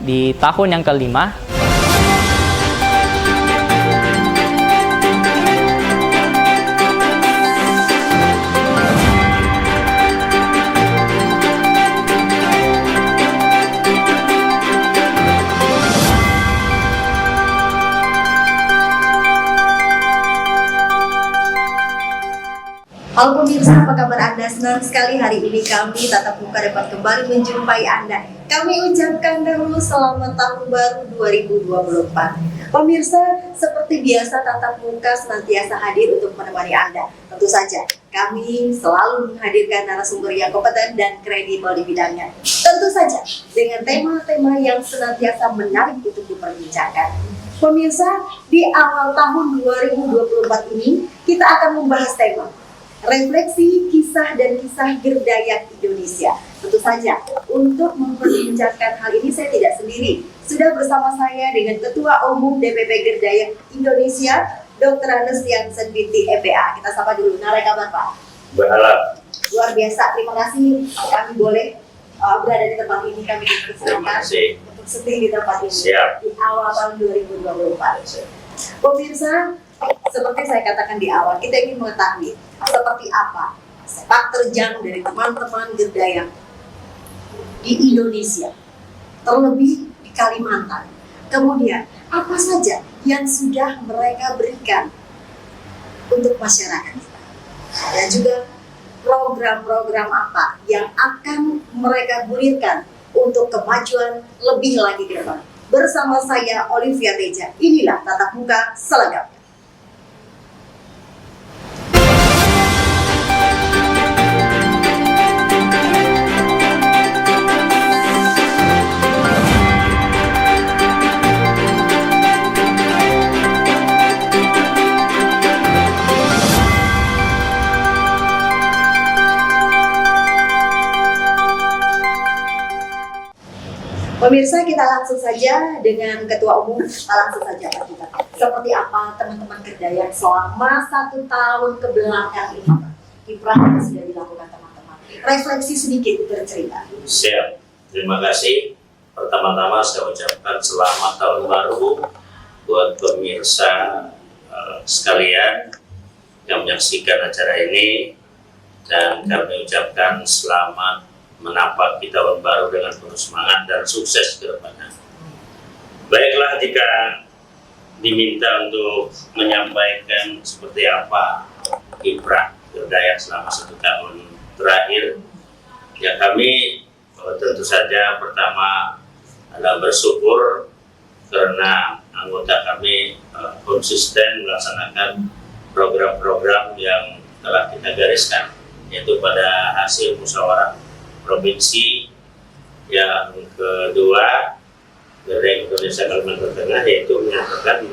di tahun yang kelima. Halo pemirsa, apa kabar Anda? Senang sekali hari ini kami tatap muka dapat kembali menjumpai Anda. Kami ucapkan dahulu selamat tahun baru 2024. Pemirsa, seperti biasa tatap muka senantiasa hadir untuk menemani Anda. Tentu saja, kami selalu menghadirkan narasumber yang kompeten dan kredibel di bidangnya. Tentu saja, dengan tema-tema yang senantiasa menarik untuk diperbincangkan. Pemirsa, di awal tahun 2024 ini, kita akan membahas tema refleksi kisah dan kisah Gerdayak Indonesia. Tentu saja, untuk memperbincangkan hal ini saya tidak sendiri. Sudah bersama saya dengan Ketua Umum DPP Gerdayak Indonesia, Dr. Hannes Jansen binti EPA. Kita sapa dulu. Narai kabar Pak? Bahala. Luar biasa. Terima kasih kami boleh berada di tempat ini. Kami dipersilakan untuk sedih di tempat ini. Siap. Di awal tahun 2024. Pemirsa, seperti saya katakan di awal, kita ingin mengetahui seperti apa sepak terjang dari teman-teman Gerdayak di Indonesia, terlebih di Kalimantan. Kemudian, apa saja yang sudah mereka berikan untuk masyarakat kita, dan juga program-program apa yang akan mereka gulirkan untuk kemajuan lebih lagi ke depan. Bersama saya, Olivia Teja, inilah Tatap Muka selengkapnya. Pemirsa, kita langsung saja dengan Ketua Umum. Langsung saja Pak kita. Seperti apa teman-teman Gerdayak selama 1 tahun kebelakang ini, Pak? Kiprah yang sudah dilakukan teman-teman. Refleksi sedikit bercerita. Siap. Terima kasih. Pertama-tama saya ucapkan selamat tahun baru buat pemirsa sekalian yang menyaksikan acara ini, dan kami ucapkan selamat menapaki tahun baru dengan penuh semangat dan sukses ke depannya. Baiklah, jika diminta untuk menyampaikan seperti apa kiprah Gerdayak selama 1 tahun terakhir, ya kami tentu saja pertama adalah bersyukur karena anggota kami konsisten melaksanakan program-program yang telah kita gariskan, yaitu pada hasil musyawarah provinsi. Yang kedua, Gerdayak Indonesia Kalimantan Tengah, yaitu menyatakan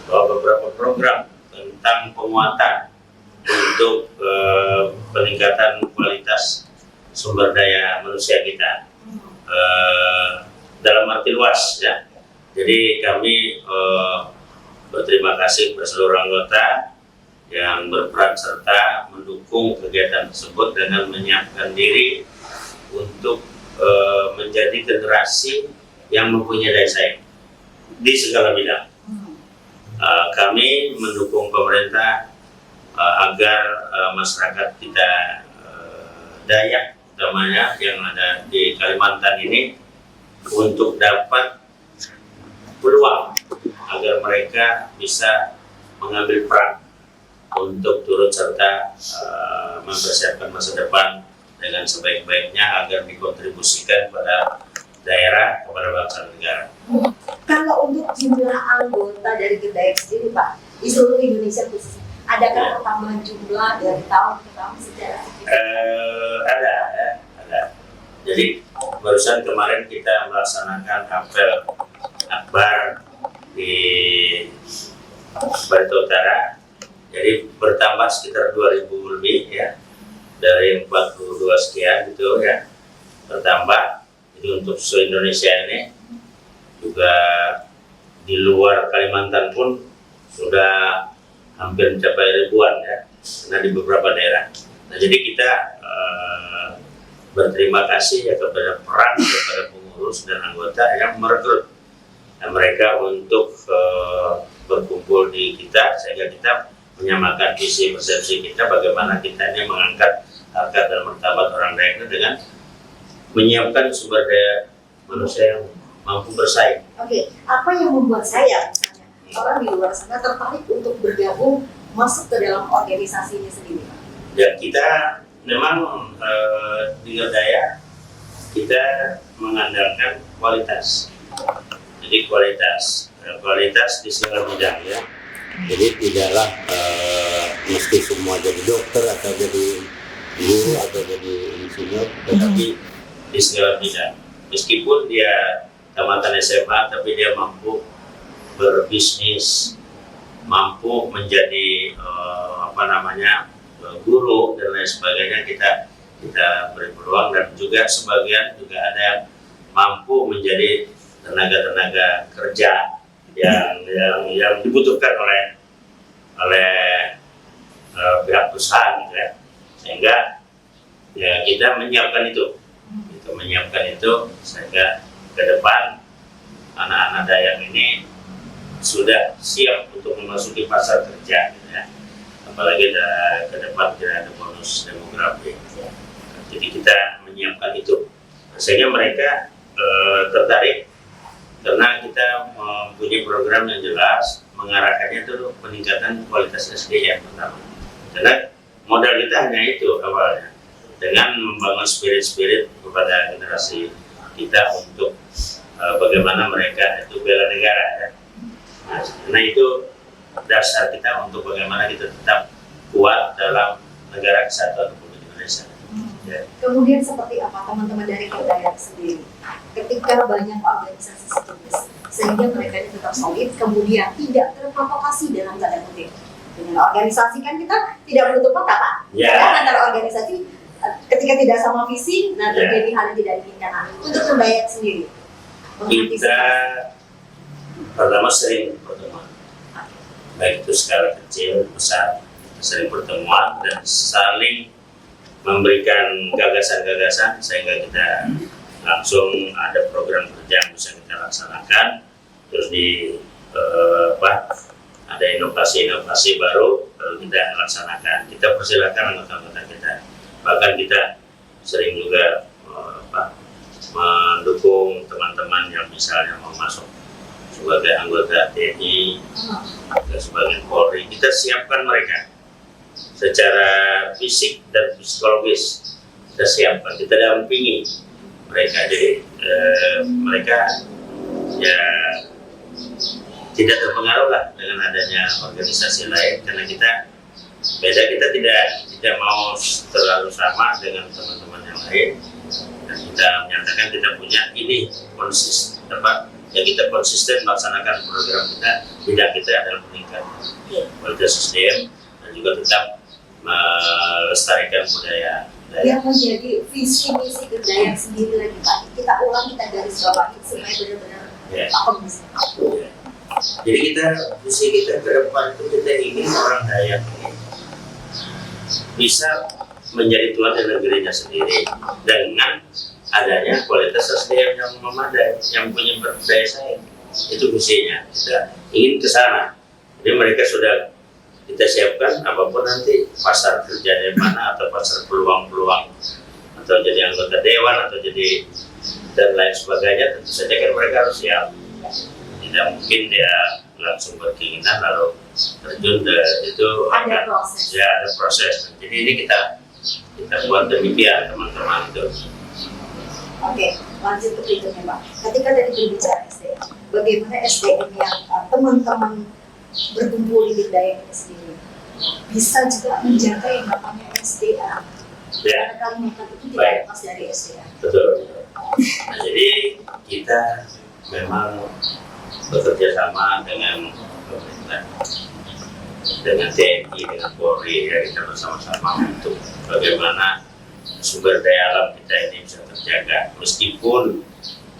bahwa beberapa program tentang penguatan untuk peningkatan kualitas sumber daya manusia kita dalam arti luas, ya. Jadi kami berterima kasih kepada seluruh anggota yang berperan serta mendukung kegiatan tersebut dengan menyiapkan diri untuk menjadi generasi yang mempunyai daya saing di segala bidang. Kami mendukung pemerintah agar masyarakat kita Dayak utamanya yang ada di Kalimantan ini untuk dapat peluang agar mereka bisa mengambil peran untuk turut serta mempersiapkan masa depan dengan sebaik-baiknya agar dikontribusikan pada daerah, kepada bangsa dan negara. Kalau untuk jumlah anggota dari Gerdayak sendiri Pak, di seluruh Indonesia khususnya, adakah pertambahan jumlah dari tahun ke tahun secara ada. Jadi barusan kemarin kita melaksanakan apel akbar di Batu Utara. Jadi bertambah sekitar 2.000 lebih, ya, dari 42 sekian gitu, ya, bertambah. Jadi untuk se-Indonesia ini juga di luar Kalimantan pun sudah hampir mencapai ribuan, ya, karena di beberapa daerah. Nah, jadi kita berterima kasih ya kepada peran, kepada pengurus pengurus dan anggota yang merekrut mereka untuk berkumpul di kita, sehingga kita menyamakan visi persepsi kita bagaimana kita ini mengangkat harkat dan martabat orang Dayak dengan menyiapkan sumber daya manusia yang mampu bersaing. Oke, apa yang membuat saya misalnya orang di luar sana tertarik untuk bergabung masuk ke dalam organisasi ini sendiri? Ya, kita memang di Dayak kita mengandalkan kualitas. Jadi kualitas di segala bidang ya. Jadi tidaklah mesti semua jadi dokter atau jadi guru atau jadi insinyur, tetapi di segala bidang. Meskipun dia tamatan SMA, tapi dia mampu berbisnis, mampu menjadi guru dan lain sebagainya, kita beri peluang. Dan juga sebagian juga ada yang mampu menjadi tenaga kerja yang dibutuhkan oleh pihak perusahaan gitu ya. Sehingga ya kita menyiapkan itu sehingga ke depan anak-anak Dayak ini sudah siap untuk memasuki pasar kerja gitu ya. Apalagi ke depan tidak ada bonus demografi. Jadi kita menyiapkan itu sehingga mereka tertarik, karena kita mempunyai program yang jelas mengarahkannya itu peningkatan kualitas SDM pertama. Karena modal kita hanya itu awalnya, dengan membangun spirit kepada generasi kita untuk bagaimana mereka itu bela negara ya. Nah, karena itu dasar kita untuk bagaimana kita tetap kuat dalam negara kesatuan Republik Indonesia. Ya. Kemudian seperti apa teman-teman dari Dayak sendiri ketika banyak organisasi sejenis sehingga mereka ini tetap solid, kemudian tidak terprovokasi dalam tanda kutip dengan organisasi? Kan kita tidak menutup mata Pak, karena antara organisasi ketika tidak sama visi, nah terjadi hal yang tidak diinginkan. Untuk Dayak sendiri, kita pertama sering pertemuan, baik itu skala kecil besar, kita sering pertemuan dan saling memberikan gagasan-gagasan sehingga kita langsung ada program kerja yang bisa kita laksanakan. Terus ada inovasi-inovasi baru kita laksanakan. Kita persilakan anggota-anggota kita. Bahkan kita sering juga mendukung teman-teman yang misalnya mau masuk sebagai anggota TNI atau sebagai Polri. Kita siapkan mereka secara fisik dan psikologis, kita siapkan, kita dampingi mereka. Jadi mereka ya tidak terpengaruh lah dengan adanya organisasi lain, karena kita tidak mau terlalu sama dengan teman-teman yang lain, dan kita menyatakan kita punya ini kita konsisten melaksanakan program kita. Bidang kita adalah meningkatkan kualitas SDM dan juga tetap melestarikan budaya Dayak. Yang menjadi visi misi Dayak sendiri lagi Pak, kita ulang, kita garis bawahi supaya benar-benar bisa. Jadi visi kita ke depan itu kita ingin orang Dayak ini bisa menjadi tuan di negerinya sendiri dengan adanya kualitas SDM yang memadai, yang punya daya saing. Itu visinya, kita ingin ke sana. Jadi mereka sudah kita siapkan apapun nanti pasar kerja di mana atau pasar peluang-peluang atau jadi anggota dewan atau jadi dan lain sebagainya, tentu saja kan mereka harus siap. Tidak mungkin dia langsung berkeinginan lalu terjun itu ada proses. Ya, ada proses. Jadi ini kita buat demikian teman-teman itu. Oke, lanjut ke berikutnya Pak. Ketika tadi berbicara SDM, bagaimana SDM yang teman-teman berkumpul di Dayak ini sendiri bisa juga menjaga yang namanya SDA? Karena kalimat itu tidak lepas dari SDA. Betul. Nah, jadi kita memang bekerja sama dengan pemerintah, dengan TNI, dengan Polri, ya, kita bersama-sama untuk bagaimana sumber daya alam kita ini bisa terjaga. Meskipun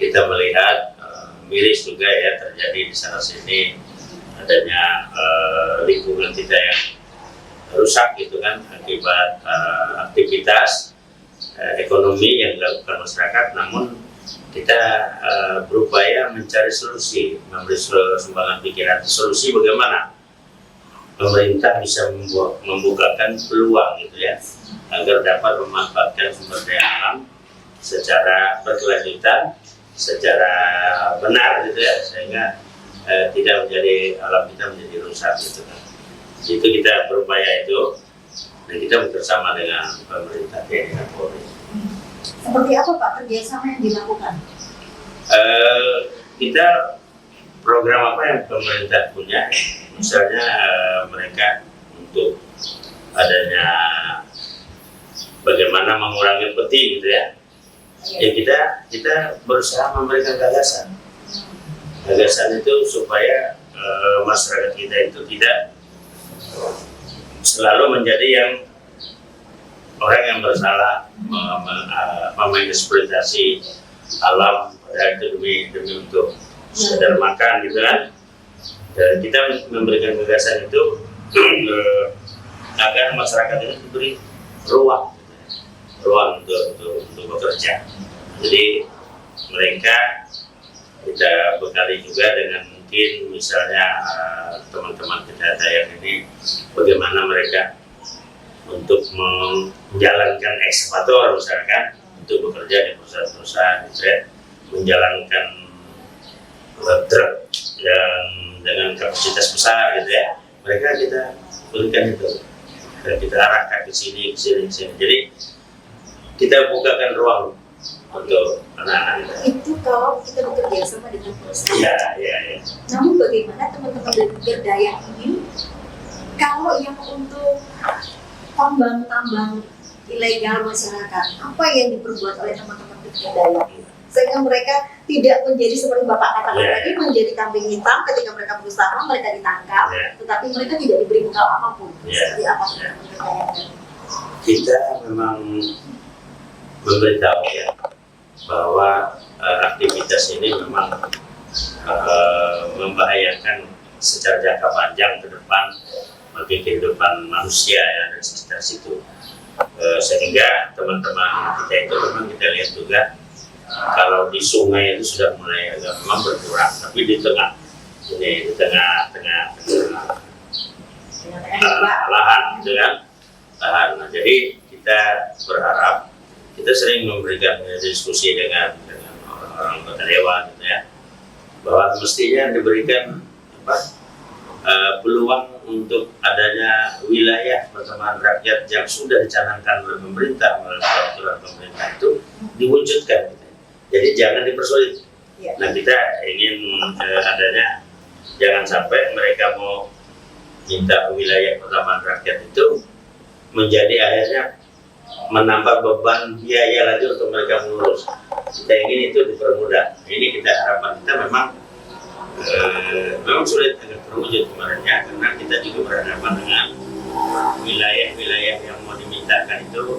kita melihat miris juga ya terjadi di sana sini adanya lingkungan kita yang rusak gitu kan akibat aktivitas ekonomi yang dilakukan masyarakat. Namun kita berupaya mencari solusi, memberi sumbangan pikiran. Solusi bagaimana pemerintah bisa membukakan peluang gitu ya, agar dapat memanfaatkan sumber daya alam secara berkelanjutan, secara benar gitu ya, sehingga tidak menjadi alam kita menjadi rusak gitu kan. Itu kita berupaya itu, dan kita bersama dengan pemerintah TNI dan Polri. Seperti apa Pak kerjasama yang dilakukan? Kita program apa yang pemerintah punya, misalnya mereka untuk adanya bagaimana mengurangi peti gitu ya, ya kita berusaha memberikan gagasan itu supaya masyarakat kita itu tidak selalu menjadi yang orang yang bersalah mengeksploitasi alam, padahal itu demi untuk sekedar makan gitu kan. Dan kita memberikan gagasan itu agar masyarakat ini diberi ruang untuk bekerja. Jadi mereka kita bekali juga dengan mungkin misalnya teman-teman kita yang ini bagaimana mereka untuk menjalankan ekskavator misalkan untuk bekerja di perusahaan-perusahaan gitu ya, menjalankan truk yang dengan kapasitas besar gitu ya, mereka kita berikan itu dan kita arahkan ke sini. Jadi kita bukakan ruang untuk anak-anak Itu kalau kita bekerja sama dengan perusahaan. ya. Namun bagaimana teman-teman dari berdaya ini kalau yang untuk tambang ilegal masyarakat, apa yang diperbuat oleh teman-teman berdaya sehingga mereka tidak menjadi seperti Bapak katakan tadi, menjadi kambing hitam ketika mereka berusaha, mereka ditangkap, tetapi mereka tidak diberi bekal apapun. Seperti apa kita memang memberitahu ya bahwa aktivitas ini memang membahayakan secara jangka panjang ke depan bagi kehidupan manusia ya di sekitar situ. Sehingga teman-teman kita itu memang kita lihat juga kalau di sungai itu sudah mulai agak memang berkurang, tapi di tengah lahan gitu kan, lahan. Nah, jadi kita berharap, kita sering memberikan diskusi dengan orang-orang anggota dewan gitu ya, bahwa mestinya diberikan peluang untuk adanya wilayah pertemanan rakyat yang sudah dicanangkan oleh pemerintah melalui peraturan pemerintah itu diwujudkan. Jadi jangan dipersulit. Nah, kita ingin adanya, jangan sampai mereka mau minta wilayah pertemanan rakyat itu menjadi akhirnya menambah beban biaya lagi untuk mereka mengurus. Kita ingin itu dipermudah. Ini kita harapan kita memang sulit agar terwujud kemarinnya, karena kita juga berhadapan dengan wilayah-wilayah yang mau dimintakan itu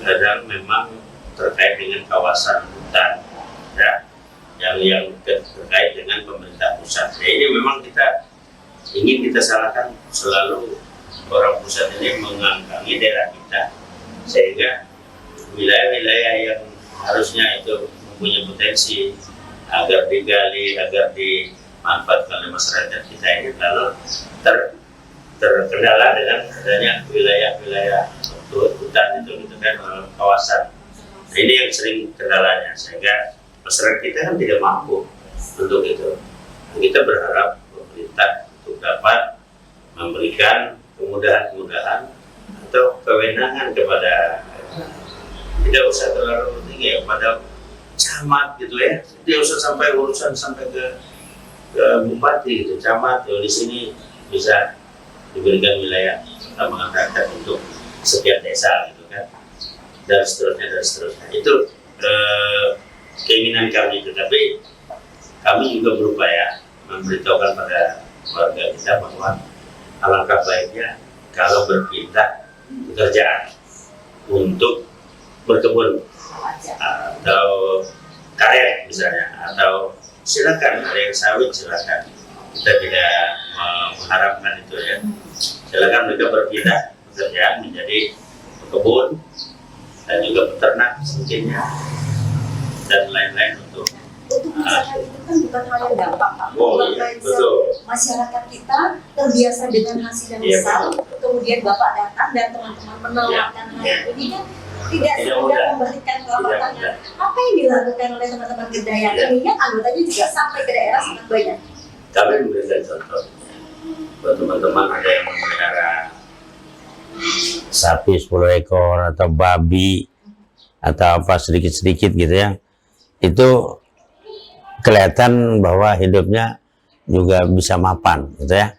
kadang memang terkait dengan kawasan hutan ya, yang terkait dengan pemerintah pusat. Nah, ini memang kita ingin kita salahkan selalu orang pusat ini mengangkangi daerah kita, sehingga wilayah-wilayah yang harusnya itu mempunyai potensi agar digali, agar dimanfaatkan oleh masyarakat kita ini lalu terkendala dengan adanya wilayah-wilayah hutan itu gitu kan, kawasan. Nah, ini yang sering kendalanya, sehingga masyarakat kita kan tidak mampu untuk itu. Kita berharap pemerintah untuk dapat memberikan kemudahan-kemudahan atau kewenangan kepada, tidak usah terlalu tinggi kepada camat gitu ya, tidak usah sampai urusan sampai ke bupati gitu, camat di sini bisa diberikan wilayah pertambangan rakyat untuk setiap desa gitu kan, dan seterusnya. Itu keinginan kami, tetapi kami juga berupaya memberitahukan pada warga kita bahwa alangkah baiknya kalau berpindah pekerjaan untuk berkebun atau karet misalnya, atau silakan ada yang sawit, silakan, kita tidak mengharapkan itu ya, silakan mereka berpindah pekerjaan menjadi pekebun dan juga peternak mungkinnya. dan lain-lain untuk mencapai itu kan bukan hal yang gampang, Pak. Oh, iya, Mindset betul. masyarakat kita terbiasa dengan hasil yang Iya, besar, betul. kemudian Bapak datang dan teman-teman menolakkan hal Iya. ini kan tidak Tidak sekedar mudah. memberikan telapak Tidak tangan. mudah. Apa yang dilakukan oleh teman-teman Gedayak Iya. ini yang anggotanya juga sampai ke daerah sangat banyak. Kami memberikan contoh buat teman-teman ada yang memelihara sapi 10 ekor atau babi atau apa sedikit-sedikit gitu ya, itu kelihatan bahwa hidupnya juga bisa mapan gitu ya.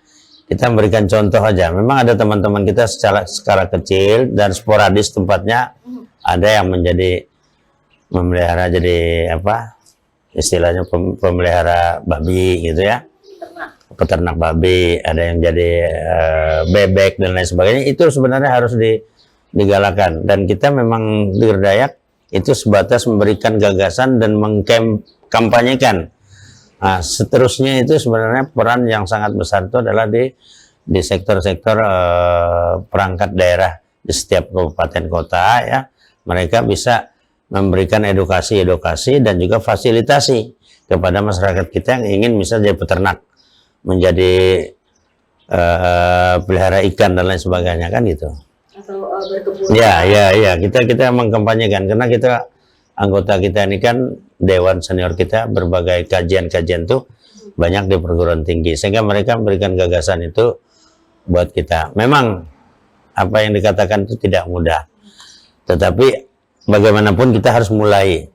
Kita memberikan contoh aja. Memang ada teman-teman kita secara skala kecil dan sporadis tempatnya, ada yang menjadi memelihara jadi apa istilahnya pemelihara babi gitu ya, peternak babi, ada yang jadi bebek dan lain sebagainya. Itu sebenarnya harus digalakan, dan kita memang di Gerdayak itu sebatas memberikan gagasan dan mengkampanyekan. Nah, seterusnya itu sebenarnya peran yang sangat besar itu adalah di sektor-sektor perangkat daerah di setiap kabupaten kota ya. Mereka bisa memberikan edukasi dan juga fasilitasi kepada masyarakat kita yang ingin misalnya jadi peternak, menjadi pelihara ikan dan lain sebagainya kan gitu. Atau berkebun. Ya, kita mengkampanyekan karena kita anggota kita ini kan dewan senior kita, berbagai kajian-kajian tuh banyak di perguruan tinggi, sehingga mereka memberikan gagasan itu buat kita. Memang apa yang dikatakan itu tidak mudah, tetapi bagaimanapun kita harus mulai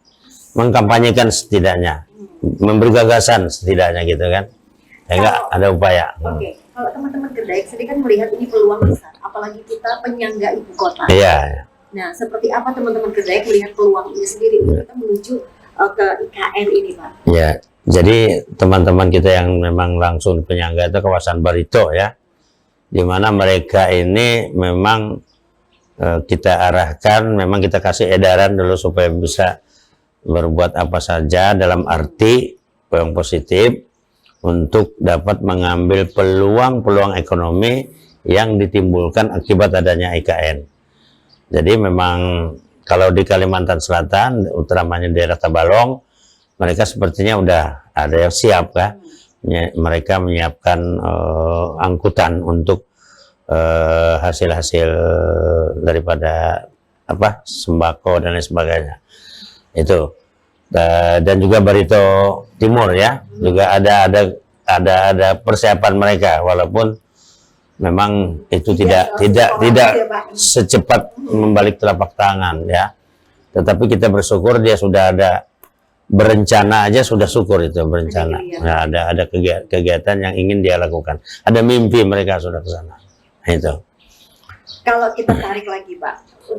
mengkampanyekan setidaknya, memberi gagasan setidaknya gitu kan, sehingga ada upaya. Oke, kalau teman-teman Gedayak sendiri kan melihat ini peluang besar, apalagi kita penyangga ibu kota. Iya. Nah, seperti apa teman-teman Gedayak melihat peluang ini sendiri untuk kita menuju ke IKN ini, Pak? Ya, jadi teman-teman kita yang memang langsung penyangga itu kawasan Barito ya, di mana mereka ini memang kita arahkan, memang kita kasih edaran dulu supaya bisa berbuat apa saja dalam arti yang positif untuk dapat mengambil peluang-peluang ekonomi yang ditimbulkan akibat adanya IKN. Jadi memang kalau di Kalimantan Selatan, utamanya daerah Tabalong, mereka sepertinya udah ada yang siap kan. Mereka menyiapkan angkutan untuk hasil-hasil daripada apa sembako dan lain sebagainya. Itu dan juga Barito Timur ya, juga ada persiapan mereka, walaupun memang itu tidak secepat membalik telapak tangan ya, tetapi kita bersyukur dia sudah ada berencana aja, sudah syukur itu berencana. Nah, ada kegiatan yang ingin dia lakukan, ada mimpi mereka sudah ke sana. Itu. Kalau kita tarik lagi, Pak,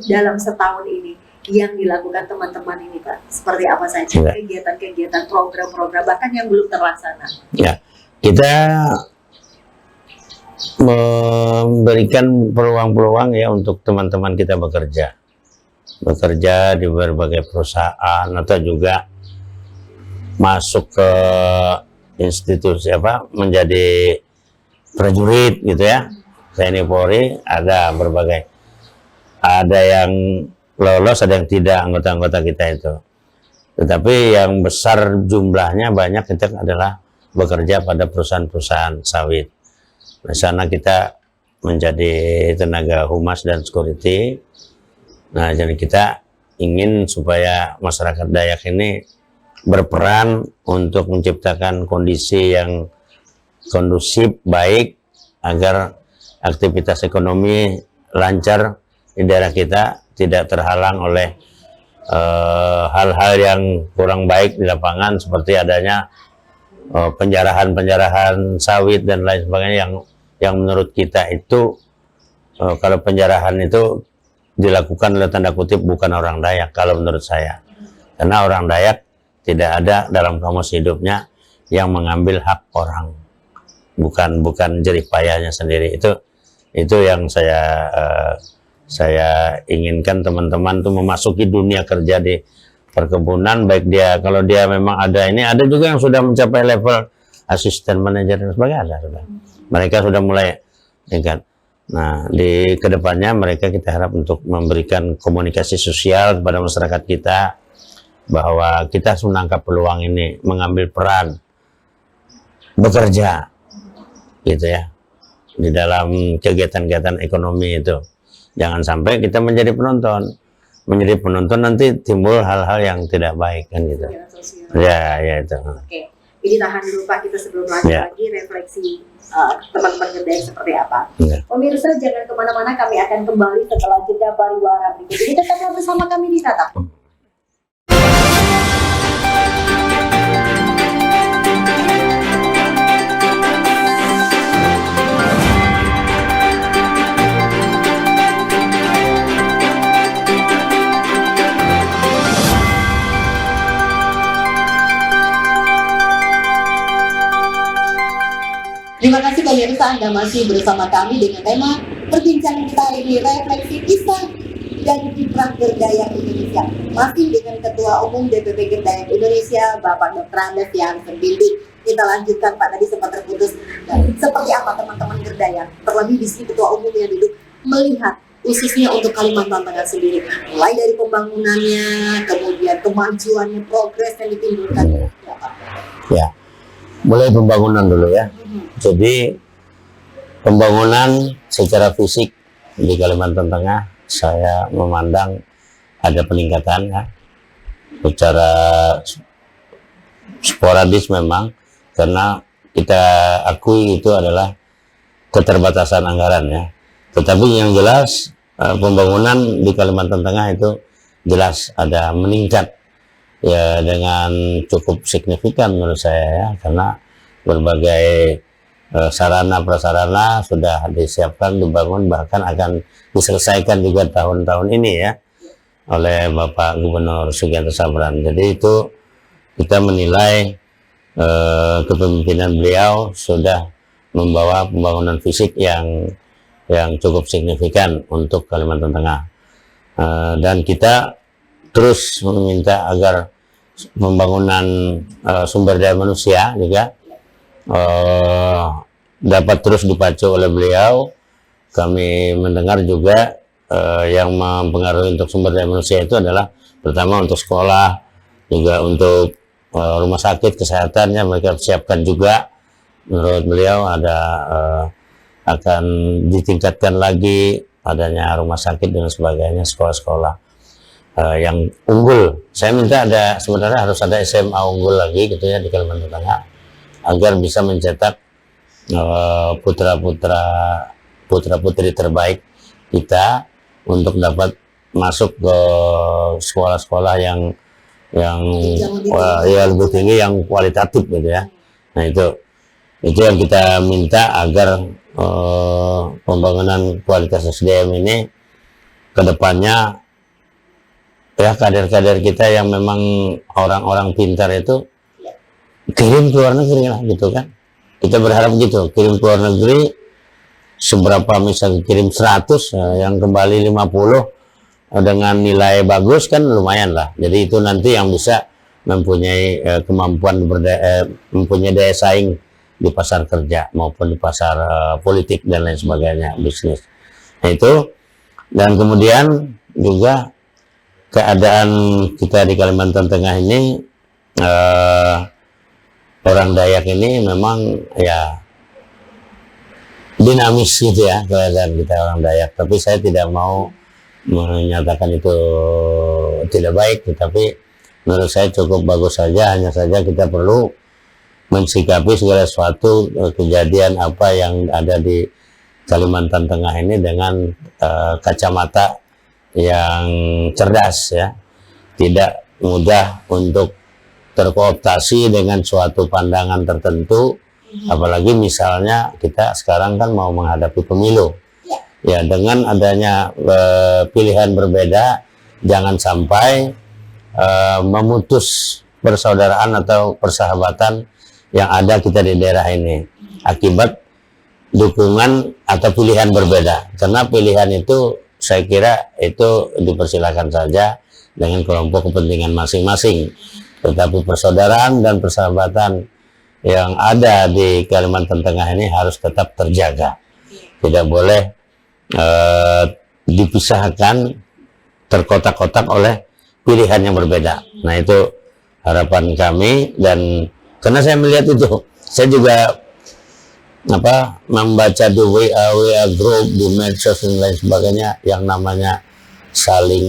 dalam setahun ini yang dilakukan teman-teman ini, Pak, seperti apa saja kegiatan-kegiatan, program-program bahkan yang belum terlaksana? Ya, kita memberikan peluang-peluang ya untuk teman-teman kita bekerja di berbagai perusahaan atau juga masuk ke institusi apa menjadi prajurit gitu ya, TNI Polri, ada berbagai, ada yang lolos ada yang tidak anggota-anggota kita itu, tetapi yang besar jumlahnya banyak kita adalah bekerja pada perusahaan-perusahaan sawit. Di sana kita menjadi tenaga humas dan security. Nah, jadi kita ingin supaya masyarakat Dayak ini berperan untuk menciptakan kondisi yang kondusif, baik, agar aktivitas ekonomi lancar di daerah kita, tidak terhalang oleh hal-hal yang kurang baik di lapangan, seperti adanya penjarahan sawit dan lain sebagainya yang menurut kita itu kalau penjarahan itu dilakukan oleh tanda kutip bukan orang Dayak kalau menurut saya, karena orang Dayak tidak ada dalam kamus hidupnya yang mengambil hak orang, bukan jerih payahnya sendiri. Itu yang saya inginkan teman-teman tuh memasuki dunia kerja di perkebunan, baik dia kalau dia memang ada juga yang sudah mencapai level asisten manajer dan sebagainya, sudah. Mereka sudah mulai tingkat. Nah, di kedepannya mereka kita harap untuk memberikan komunikasi sosial kepada masyarakat kita, bahwa kita harus menangkap peluang ini, mengambil peran, bekerja, gitu ya, di dalam kegiatan-kegiatan ekonomi itu. Jangan sampai kita menjadi penonton. Menjadi penonton nanti timbul hal-hal yang tidak baik kan gitu. Kegiatan sosial. Ya itu. Oke, ini tahan dulu Pak, kita sebelum lanjut Ya. lagi refleksi teman-teman Gerdaya seperti apa. Ya. Pemirsa jangan kemana-mana, kami akan kembali setelah jeda pariwara berikut ini. Tetaplah bersama kami di Tatap. Terima kasih pemirsa, Anda masih bersama kami dengan tema perbincangan kita hari ini, refleksi kisah dan kiprah Gerdaya Indonesia. Masih dengan Ketua Umum DPP Gerdaya Indonesia, Bapak Dr. Andes Jansen Binti. Kita lanjutkan Pak, tadi sempat terputus. Dan seperti apa teman-teman Gerdaya, terlebih di sini Ketua Umum yang duduk, melihat khususnya untuk Kalimantan Tengah sendiri, mulai dari pembangunannya, kemudian kemajuannya, progres yang ditimbulkan. Ya, Pak. Ya, mulai pembangunan dulu ya. Jadi pembangunan secara fisik di Kalimantan Tengah saya memandang ada peningkatan ya. Secara sporadis memang, karena kita akui itu adalah keterbatasan anggaran ya. Tetapi yang jelas pembangunan di Kalimantan Tengah itu jelas ada meningkat ya dengan cukup signifikan menurut saya ya, karena berbagai sarana prasarana sudah disiapkan, dibangun, bahkan akan diselesaikan juga tahun-tahun ini ya oleh Bapak Gubernur Sugianto Sabran. Jadi itu kita menilai kepemimpinan beliau sudah membawa pembangunan fisik yang cukup signifikan untuk Kalimantan Tengah. Dan kita terus meminta agar pembangunan sumber daya manusia juga dapat terus dipacu oleh beliau. Kami mendengar juga yang mempengaruhi untuk sumber daya manusia itu adalah pertama untuk sekolah, juga untuk rumah sakit kesehatannya mereka siapkan juga. Menurut beliau ada akan ditingkatkan lagi adanya rumah sakit dan sebagainya, sekolah-sekolah yang unggul. Saya minta sebenarnya harus ada SMA unggul lagi gitu ya di Kalimantan Tengah, agar bisa mencetak putra-putri terbaik kita untuk dapat masuk ke sekolah-sekolah yang lebih tinggi, yang kualitatif gitu ya. Nah itu yang kita minta agar pembangunan kualitas SDM ini kedepannya ya, kader-kader kita yang memang orang-orang pintar itu kirim ke luar negeri lah gitu kan. Kita berharap gitu, kirim ke luar negeri, seberapa misalnya kirim 100 yang kembali 50 dengan nilai bagus kan lumayan lah. Jadi itu nanti yang bisa mempunyai kemampuan mempunyai daya saing di pasar kerja maupun di pasar politik dan lain sebagainya, bisnis. Nah itu, dan kemudian juga keadaan kita di Kalimantan Tengah ini, orang Dayak ini memang ya dinamis gitu ya keadaan kita orang Dayak. Tapi saya tidak mau menyatakan itu tidak baik, tetapi menurut saya cukup bagus saja. Hanya saja kita perlu mensikapi segala sesuatu kejadian apa yang ada di Kalimantan Tengah ini dengan kacamata yang cerdas ya, tidak mudah untuk terkooptasi dengan suatu pandangan tertentu, apalagi misalnya kita sekarang kan mau menghadapi pemilu ya, dengan adanya pilihan berbeda, jangan sampai memutus persaudaraan atau persahabatan yang ada kita di daerah ini akibat dukungan atau pilihan berbeda. Karena pilihan itu saya kira itu dipersilakan saja dengan kelompok kepentingan masing-masing, tetapi persaudaraan dan persahabatan yang ada di Kalimantan Tengah ini harus tetap terjaga, tidak boleh dipisahkan, terkotak-kotak oleh pilihan yang berbeda. Nah itu harapan kami, dan karena saya melihat itu, saya juga membaca di WA group, di medsos dan lain sebagainya yang namanya saling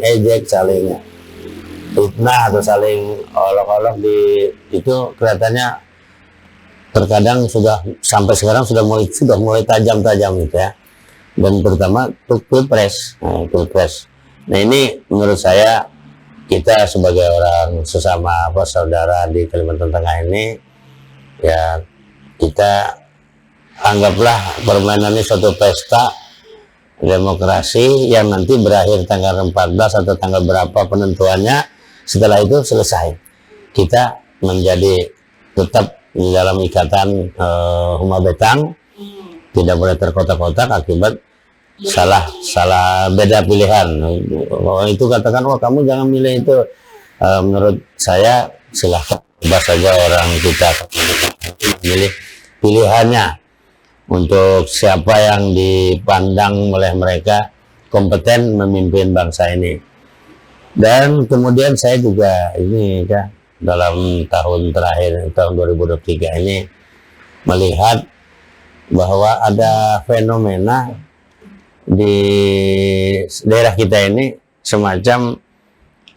ejek, saling fitnah atau saling olok-olok itu kelihatannya terkadang sampai sekarang sudah mulai tajam-tajam gitu ya. Dan terutama untuk pilpres. Nah ini menurut saya, kita sebagai orang sesama saudara di Kalimantan Tengah ini, ya kita anggaplah permainan ini suatu pesta demokrasi yang nanti berakhir tanggal 14 atau tanggal berapa penentuannya. Setelah itu selesai, kita menjadi tetap di dalam ikatan Huma Betang, tidak boleh terkotak-kotak akibat salah beda pilihan. Itu katakan, wah kamu jangan milih itu. Menurut saya silahkan, bebas saja orang kita memilih pilihannya untuk siapa yang dipandang oleh mereka kompeten memimpin bangsa ini. Dan kemudian saya juga ini ya, dalam tahun terakhir, tahun 2023 ini, melihat bahwa ada fenomena di daerah kita ini, semacam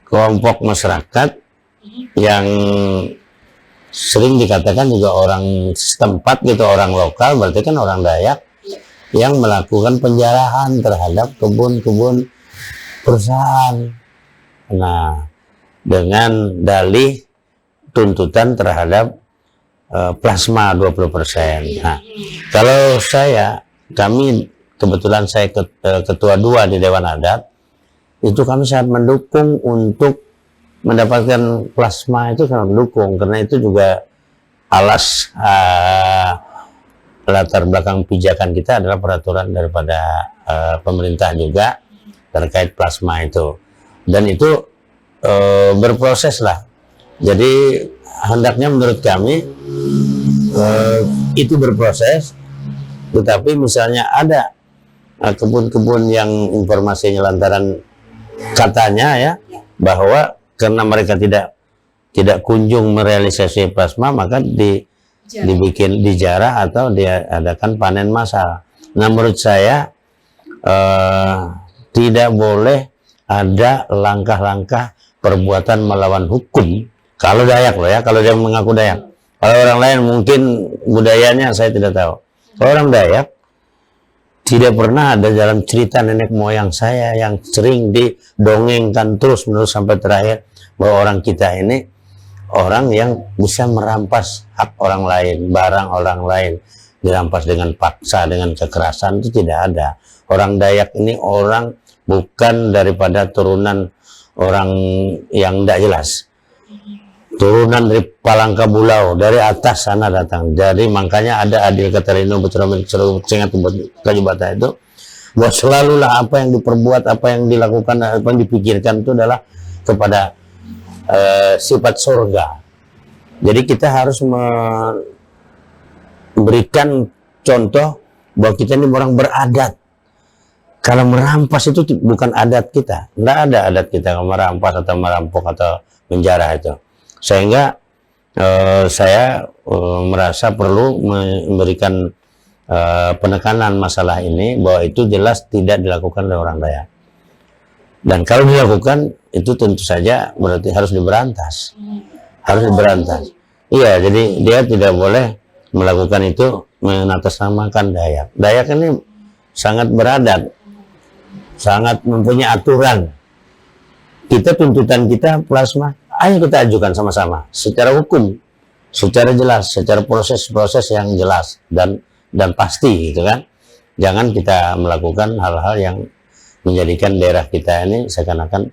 kelompok masyarakat yang sering dikatakan juga orang setempat gitu, orang lokal, berarti kan orang Dayak, yang melakukan penjarahan terhadap kebun-kebun perusahaan. Nah, dengan dalih tuntutan terhadap plasma 20%. Nah, kalau kami kebetulan saya ketua 2 di Dewan Adat, itu kami sangat mendukung untuk mendapatkan plasma, itu sangat mendukung, karena itu juga latar belakang pijakan kita adalah peraturan daripada pemerintah juga terkait plasma itu, dan itu berproses lah. Jadi hendaknya menurut kami itu berproses, tetapi misalnya ada kebun-kebun yang informasinya lantaran katanya ya, bahwa karena mereka tidak kunjung merealisasi plasma, maka dibikin dijarah atau diadakan panen massal. Nah, menurut saya tidak boleh ada langkah-langkah perbuatan melawan hukum. Kalau Dayak loh ya, kalau dia mengaku Dayak. Kalau orang lain mungkin budayanya saya tidak tahu. Kalau orang Dayak, tidak pernah ada dalam cerita nenek moyang saya yang sering didongengkan terus-menerus sampai terakhir, bahwa orang kita ini orang yang bisa merampas hak orang lain, barang orang lain dirampas dengan paksa, dengan kekerasan, itu tidak ada. Orang Dayak ini orang bukan daripada turunan orang yang tidak jelas, turunan dari Palangka Bulau, dari atas sana datang. Jadi makanya ada Adil Katarino Betromen Sengat Kayu Bata itu, bahwa selalulah apa yang diperbuat, apa yang dilakukan, apa yang dipikirkan itu adalah kepada sifat surga. Jadi kita harus memberikan contoh bahwa kita ini orang beradat. Kalau merampas itu bukan adat kita, tidak ada adat kita merampas atau merampok atau menjarah itu. Sehingga saya merasa perlu memberikan penekanan masalah ini, bahwa itu jelas tidak dilakukan oleh orang Dayak. Dan kalau dilakukan, itu tentu saja berarti harus diberantas. Harus diberantas. Iya, jadi dia tidak boleh melakukan itu mengatasnamakan Dayak. Dayak ini sangat beradat, sangat mempunyai aturan. Kita tuntutan kita plasma, ayo kita ajukan sama-sama secara hukum, secara jelas, secara proses-proses yang jelas dan pasti gitu kan. Jangan kita melakukan hal-hal yang menjadikan daerah kita ini seakan-akan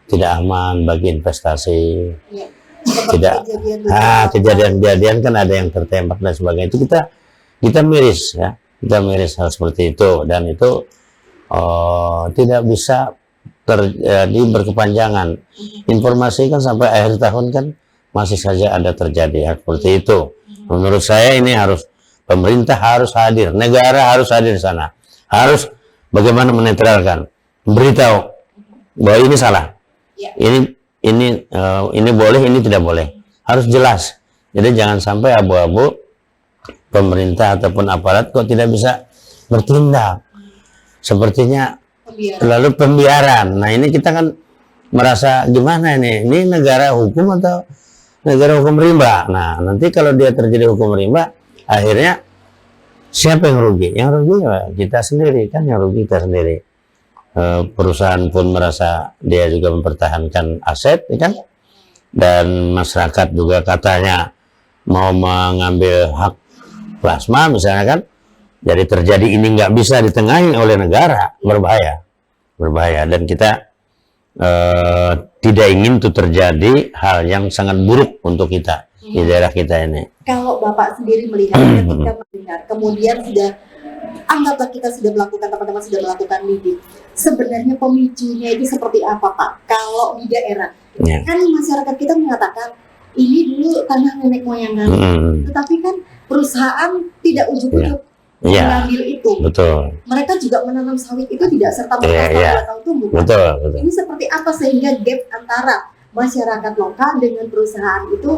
tidak aman bagi investasi. Ya, tidak kejadian-kejadian kan ada yang tertembak dan sebagainya, itu kita miris ya, kita miris hal seperti itu, dan itu tidak bisa terjadi berkepanjangan. Informasi kan sampai akhir tahun kan masih saja ada terjadi hal seperti itu. Menurut saya ini harus, pemerintah harus hadir, negara harus hadir di sana, harus bagaimana menetralkan, beritahu bahwa ini salah, Ya. ini boleh, ini tidak boleh, harus jelas. Jadi jangan sampai abu-abu, pemerintah ataupun aparat kok tidak bisa bertindak, sepertinya Pembiaran. lalu pembiaran. Nah ini kita kan merasa gimana ini negara hukum atau negara hukum rimba. Nah nanti kalau dia terjadi hukum rimba, akhirnya siapa yang rugi? Yang rugi ya kita sendiri kan, yang rugi kita sendiri. Perusahaan pun merasa dia juga mempertahankan aset, ya kan? Dan masyarakat juga katanya mau mengambil hak plasma misalnya kan. Jadi terjadi ini nggak bisa ditengahi oleh negara, berbahaya. Dan kita tidak ingin itu terjadi hal yang sangat buruk untuk kita di daerah kita ini. Kalau Bapak sendiri melihat ketika mendengar, kemudian anggaplah kita sudah melakukan, teman-teman sudah melakukan lidik, sebenarnya pemicunya itu seperti apa Pak? Kalau di daerah, Ya. kan masyarakat kita mengatakan ini dulu tanah nenek moyang kami, tetapi kan perusahaan tidak ujuk-ujuk Ya, mengambil itu. betul. Mereka juga menanam sawit itu tidak serta merta Iya, iya. atau tumbuh. Kan? Betul. Ini seperti apa sehingga gap antara masyarakat lokal dengan perusahaan itu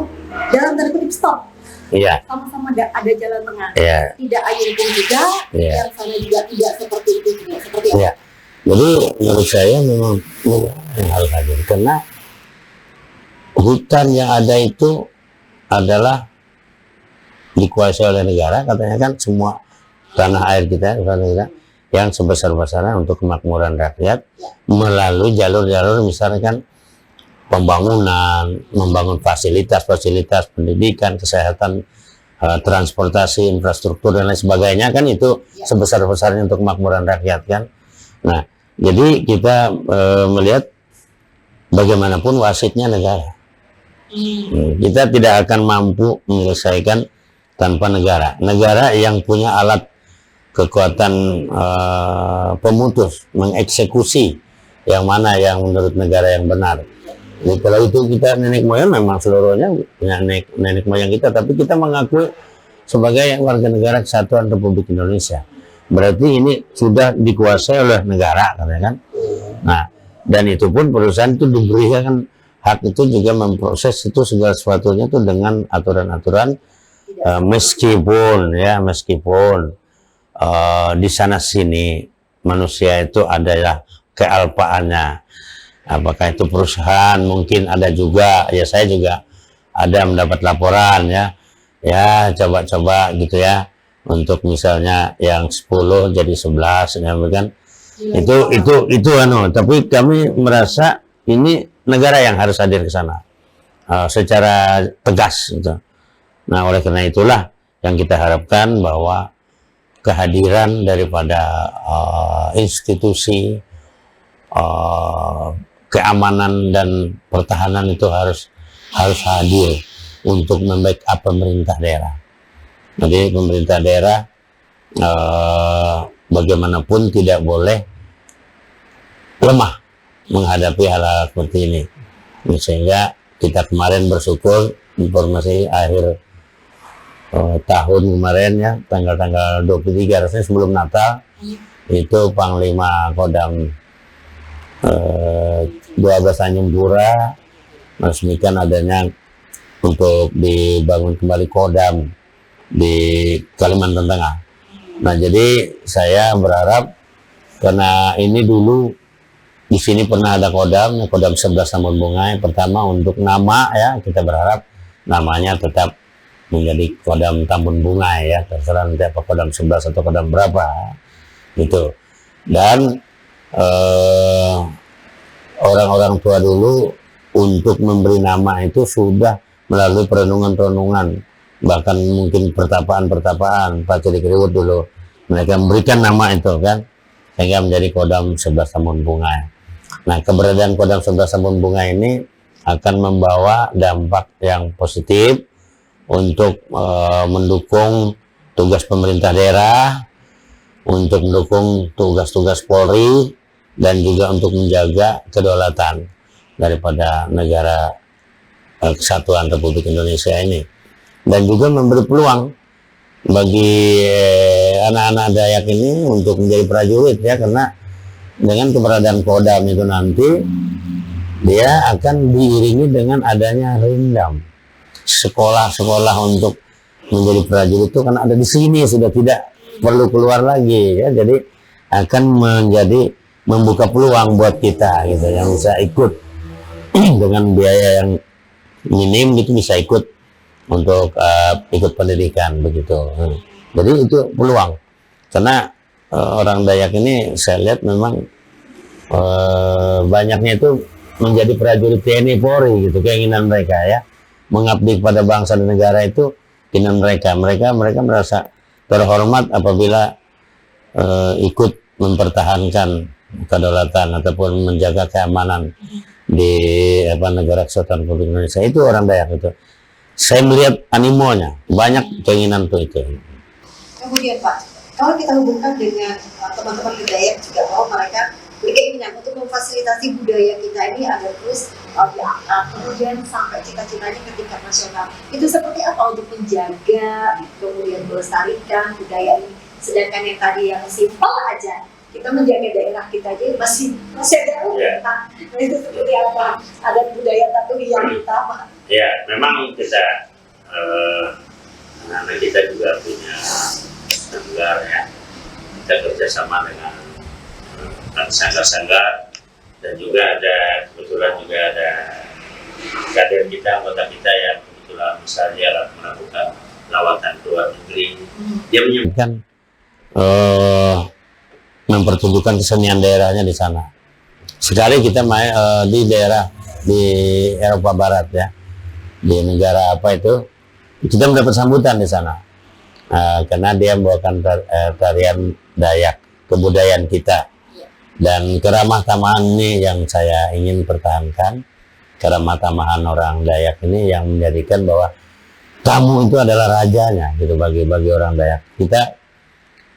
dalam tanda kutip stop, Iya, sama-sama ada jalan tengah. iya. Tidak air pun juga, Iya. yang sana juga tidak seperti itu juga. Seperti Iya. Jadi menurut saya memang yang harus hadir, karena hutan yang ada itu adalah dikuasai oleh negara, katanya kan semua tanah air kita yang sebesar-besarnya untuk kemakmuran rakyat melalui jalur-jalur misalnya kan pembangunan, membangun fasilitas pendidikan, kesehatan, transportasi, infrastruktur dan lain sebagainya kan, itu sebesar-besarnya untuk kemakmuran rakyat kan. Nah, jadi kita melihat bagaimanapun wasitnya negara. Kita tidak akan mampu menyelesaikan tanpa negara. Negara yang punya alat kekuatan pemutus, mengeksekusi yang mana yang menurut negara yang benar. Jadi kalau itu kita nenek moyang memang seluruhnya punya nenek moyang kita, tapi kita mengakui sebagai warga negara Kesatuan Republik Indonesia. Berarti ini sudah dikuasai oleh negara, katanya kan. Nah, dan itu pun perusahaan itu diberikan hak itu juga memproses itu segala sesuatunya itu dengan aturan-aturan, meskipun di sana sini manusia itu adalah kealpaannya. Apakah itu perusahaan, mungkin ada juga, ya saya juga ada mendapat laporan ya coba-coba gitu ya, untuk misalnya yang 10 jadi 11 ya kan. Itu tapi kami merasa ini negara yang harus hadir ke sana secara tegas gitu. Nah, oleh karena itulah yang kita harapkan bahwa kehadiran daripada institusi keamanan dan pertahanan itu harus hadir untuk membackup pemerintah daerah. Jadi pemerintah daerah bagaimanapun tidak boleh lemah menghadapi hal-hal seperti ini. Sehingga kita kemarin bersyukur informasi akhir tahun kemarin ya, tanggal 23 harusnya sebelum Natal, itu Panglima Kodam 12 Tanjung Pura meresmikan adanya untuk dibangun kembali Kodam di Kalimantan Tengah. Nah, jadi saya berharap, karena ini dulu di sini pernah ada Kodam 11 Tambun Bunga. Pertama untuk nama ya, kita berharap namanya tetap menjadi Kodam Tambun Bunga ya, terserah nanti apa Kodam 11 atau Kodam berapa gitu. Dan orang-orang tua dulu untuk memberi nama itu sudah melalui perenungan-perenungan, bahkan mungkin pertapaan Pak Cili Kriwut dulu mereka memberikan nama itu kan, sehingga menjadi Kodam 11 Tambun Bunga. Nah, keberadaan Kodam 11 Tambun Bunga ini akan membawa dampak yang positif untuk mendukung tugas pemerintah daerah, untuk mendukung tugas-tugas Polri, dan juga untuk menjaga kedaulatan daripada negara Kesatuan Republik Indonesia ini, dan juga memberi peluang bagi anak-anak Dayak ini untuk menjadi prajurit ya, karena dengan keberadaan Kodam itu nanti dia akan diiringi dengan adanya Rindam. Sekolah-sekolah untuk menjadi prajurit itu kan ada di sini, sudah tidak perlu keluar lagi ya. Jadi akan menjadi membuka peluang buat kita gitu yang bisa ikut dengan biaya yang minim gitu, bisa ikut untuk ikut pendidikan begitu. Jadi itu peluang karena orang Dayak ini saya lihat memang banyaknya itu menjadi prajurit TNI Polri gitu, keinginan mereka ya, mengabdi kepada bangsa dan negara itu keinginan mereka merasa terhormat apabila ikut mempertahankan kedaulatan ataupun menjaga keamanan di negara kesatuan Republik Indonesia. Itu orang Dayak itu. Saya melihat animonya, banyak keinginan tuh itu. Kemudian Pak, kalau kita hubungkan dengan teman-teman di Dayak juga bahwa mereka berkeinginan untuk memfasilitasi budaya kita ini agar terus diangkat, kemudian sampai cita-citanya ke tingkat nasional. Itu seperti apa untuk menjaga, kemudian melestarikan budaya ini? Sedangkan yang tadi yang simpel aja, kita menjaga daerah kita aja masih jauh ya. Nah, itu seperti apa? Ada budaya satu yang utama. Ya, memang kita anak-anak kita juga punya sanggar ya. Kita kerjasama dengan sanggar-sanggar dan juga ada kebetulan juga ada kader kita, anggota kita yang kebetulan misalnya melakukan lawatan ke luar negeri. Dia menyebutkan mempertunjukkan kesenian daerahnya di sana. Sekali kita main di daerah di Eropa Barat ya, di negara apa itu, kita mendapat sambutan di sana karena dia membawakan tarian Dayak, kebudayaan kita. Dan keramah tamahan ini yang saya ingin pertahankan, keramah tamahan orang Dayak ini yang menjadikan bahwa tamu itu adalah rajanya gitu bagi orang Dayak.